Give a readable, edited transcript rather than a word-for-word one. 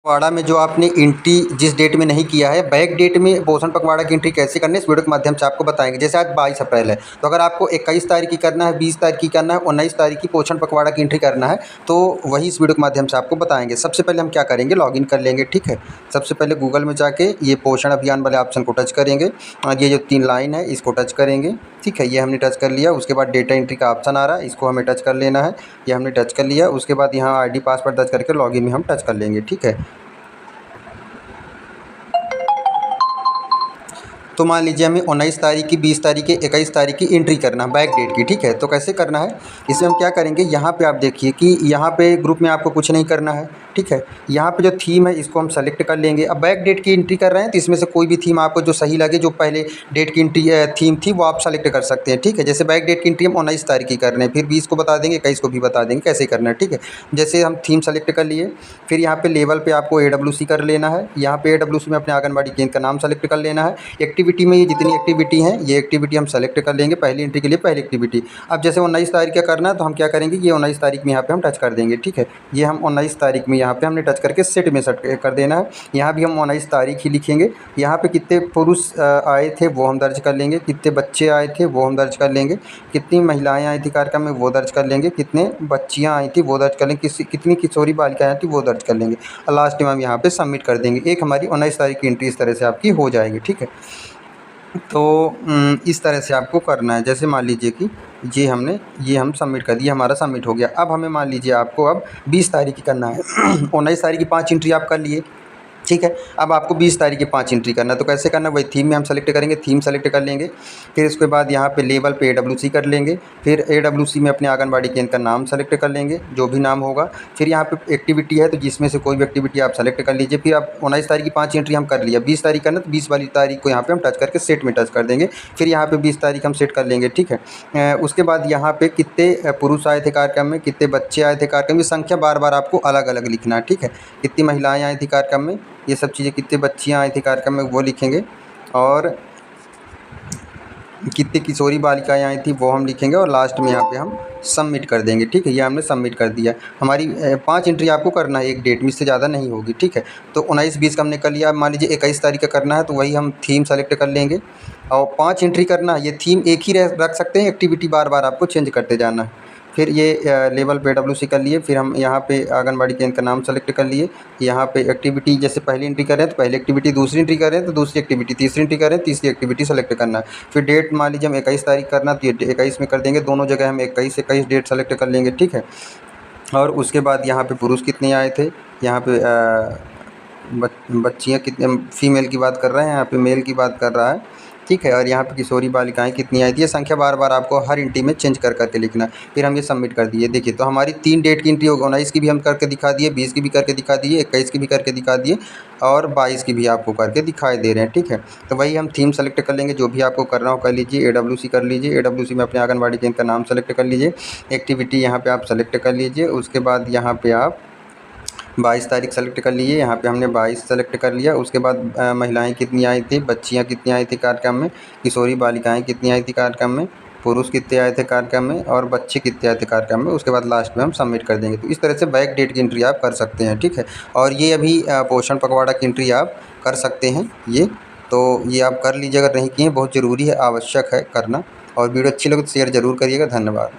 पखवाड़ा में जो आपने एंट्री जिस डेट में नहीं किया है, बैक डेट में पोषण पखवाड़ा की एंट्री कैसे करनी है इस वीडियो के माध्यम से आपको बताएंगे। जैसे आज 22 अप्रैल है, तो अगर आपको 21 तारीख की करना है, 20 तारीख की करना है, 19 तारीख की पोषण पखवाड़ा की एंट्री करना है, तो वही इस वीडियो के माध्यम से आपको बताएंगे। सबसे पहले हम क्या करेंगे, लॉगिन कर लेंगे। ठीक है, सबसे पहले गूगल में जाके ये पोषण अभियान वाले ऑप्शन को टच करेंगे और ये जो 3 लाइन है इसको टच करेंगे। ठीक है, ये हमने टच कर लिया। उसके बाद डेटा एंट्री का ऑप्शन आ रहा है, इसको हमें टच कर लेना है। ये हमने टच कर लिया। उसके बाद यहाँ ID पासवर्ड दर्ज करके लॉगिन में हम टच कर लेंगे। ठीक है, तो मान लीजिए हमें 19 तारीख की, 20 तारीख की, 21 तारीख की एंट्री करना है बैक डेट की। ठीक है, तो कैसे करना है, इसमें हम क्या करेंगे, यहाँ पे आप देखिए कि यहाँ पे ग्रुप में आपको कुछ नहीं करना है। ठीक है, यहाँ पे जो थीम है इसको हम सेलेक्ट कर लेंगे। अब बैक डेट की एंट्री कर रहे हैं तो इसमें से कोई भी थीम आपको जो सही लगे, जो पहले डेट की एंट्री थीम थी वो आप सेलेक्ट कर सकते हैं। ठीक है, जैसे बैक डेट की एंट्री हम 19 तारीख की कर रहे हैं, फिर 20 को बता देंगे, 21 को भी बता देंगे कैसे करना है। ठीक है, जैसे हम थीम सेलेक्ट कर लिए, फिर यहाँ पे लेवल पे आपको AWC कर लेना है। यहाँ पे AWC में अपने आंगनबाड़ी केंद्र का नाम सेलेक्ट कर लेना है। एक्टिविटी में ये जितनी एक्टिविटी हैं ये एक्टिविटी हम सेलेक्ट कर लेंगे, पहली एंट्री के लिए पहली एक्टिविटी। अब जैसे 19 तारीख का करना है तो हम क्या करेंगे, ये 19 तारीख में यहाँ पे हम टच कर देंगे। ठीक है, ये हम 19 तारीख में यहाँ पे हमने टच करके सेट में सेट कर देना है। यहाँ भी हम 19 तारीख ही लिखेंगे। यहाँ पे कितने पुरुष आए थे वो हम दर्ज कर लेंगे, कितने बच्चे आए थे वो हम दर्ज कर लेंगे, कितनी महिलाएं आई थी कार्यक्रम में वो दर्ज कर लेंगे, कितने बच्चियाँ आई थी वो दर्ज कर लेंगे, कितनी किशोरी बालिकाएँ आई थी वो दर्ज कर लेंगे और लास्ट में हम यहाँ पे सबमिट कर देंगे। एक हमारी 19 तारीख की एंट्री इस तरह से आपकी हो जाएगी। ठीक है, तो इस तरह से आपको करना है। जैसे मान लीजिए कि ये हम सबमिट कर दिए, हमारा सबमिट हो गया। अब हमें मान लीजिए आपको अब 20 तारीख की करना है 19 तारीख की 5 एंट्री आप कर लिए। ठीक है, अब आपको 20 तारीख की 5 एंट्री करना है, तो कैसे करना है, वही थीम में हम सेलेक्ट करेंगे, थीम सेलेक्ट कर लेंगे। फिर उसके बाद यहाँ पे लेवल पे AWC कर लेंगे, फिर AWC में अपने आंगनबाड़ी केंद्र का नाम सेलेक्ट कर लेंगे, जो भी नाम होगा। फिर यहाँ पे एक्टिविटी है तो जिसमें से कोई भी एक्टिविटी आप सेलेक्ट कर लीजिए। फिर आप 19 तारीख की 5 एंट्री हम कर लिया, 20 तारीख करना तो 20 वाली तारीख को यहाँ पर हम टच करके सेट में टच कर देंगे। फिर यहाँ पर 20 तारीख हम सेट कर लेंगे। ठीक है, उसके बाद यहाँ पर कितने पुरुष आए थे कार्यक्रम में, कितने बच्चे आए थे कार्यक्रम में, संख्या बार बार आपको अलग अलग लिखना है। ठीक है, कितनी महिलाएँ आई थी कार्यक्रम में, ये सब चीज़ें, कितने बच्चियाँ आई थी कार्यक्रम में वो लिखेंगे और कितनी किशोरी बालिकाएँ आई थी वो हम लिखेंगे और लास्ट में यहाँ पे हम सबमिट कर देंगे। ठीक है, ये हमने सबमिट कर दिया। हमारी 5 एंट्री आपको करना है एक डेट में, इससे ज़्यादा नहीं होगी। ठीक है, तो 19-20 का हमने कर लिया। अब मान लीजिए 21 तारीख का करना है तो वही हम थीम सेलेक्ट कर लेंगे और 5 एंट्री करना है। ये थीम एक ही रख सकते हैं, एक्टिविटी बार बार आपको चेंज करते जाना है। फिर ये लेवल पे AWC कर लिए, फिर हम यहाँ पे आंगनबाड़ी केंद्र का नाम सेलेक्ट कर लिए। यहाँ पे एक्टिविटी जैसे पहली एंट्री कर रहे हैं तो पहली एक्टिविटी, दूसरी एंट्री कर रहे हैं तो दूसरी एक्टिविटी, तीसरी एंट्री कर रहे हैं तीसरी एक्टिविटी सेलेक्ट करना है। फिर डेट मान लीजिए हम 21 तारीख करना तो ये 21 में कर देंगे, दोनों जगह हम 21 डेट सेलेक्ट कर लेंगे। ठीक है, और उसके बाद यहाँ पे पुरुष कितने आए थे, यहाँ पे बच्चियाँ कितने, फीमेल की बात कर रहे हैं, यहाँ पे मेल की बात कर रहा है। ठीक है, और यहाँ पे किशोरी बालिकाएँ कितनी आई थी, ये संख्या बार बार आपको हर एंट्री में चेंज कर करके लिखना है। फिर हम ये सबमिट कर दिए। देखिए, तो हमारी 3 डेट की एंट्री हो गई, 19 की भी हम करके दिखा दिए, 20 की भी करके दिखा दिए, 21 की भी करके दिखा दिए और 22 की भी आपको करके दिखाई दे रहे हैं। ठीक है, तो वही हम थीम सेलेक्ट कर लेंगे, जो भी आपको करना हो कर लीजिए। AWC कर लीजिए, AWC में अपने आंगनबाड़ी केंद्र का नाम सेलेक्ट कर लीजिए, एक्टिविटी यहाँ पर आप सेलेक्ट कर लीजिए। उसके बाद यहाँ पर आप 22 तारीख सेलेक्ट कर लीजिए, यहाँ पे हमने 22 सेलेक्ट कर लिया। उसके बाद महिलाएं कितनी आई थी, बच्चियां कितनी आई थी कार्यक्रम में, किशोरी बालिकाएं कितनी आई थी कार्यक्रम में, पुरुष कितने आए थे कार्यक्रम में और बच्चे कितने आए थे कार्यक्रम में। उसके बाद लास्ट में हम सबमिट कर देंगे। तो इस तरह से बैक डेट की एंट्री आप कर सकते हैं। ठीक है, और ये अभी पोषण पखवाड़ा की एंट्री आप कर सकते हैं। ये आप कर लीजिए, अगर नहीं किए, बहुत ज़रूरी है, आवश्यक है करना। और वीडियो अच्छी लगे तो शेयर ज़रूर करिएगा। धन्यवाद।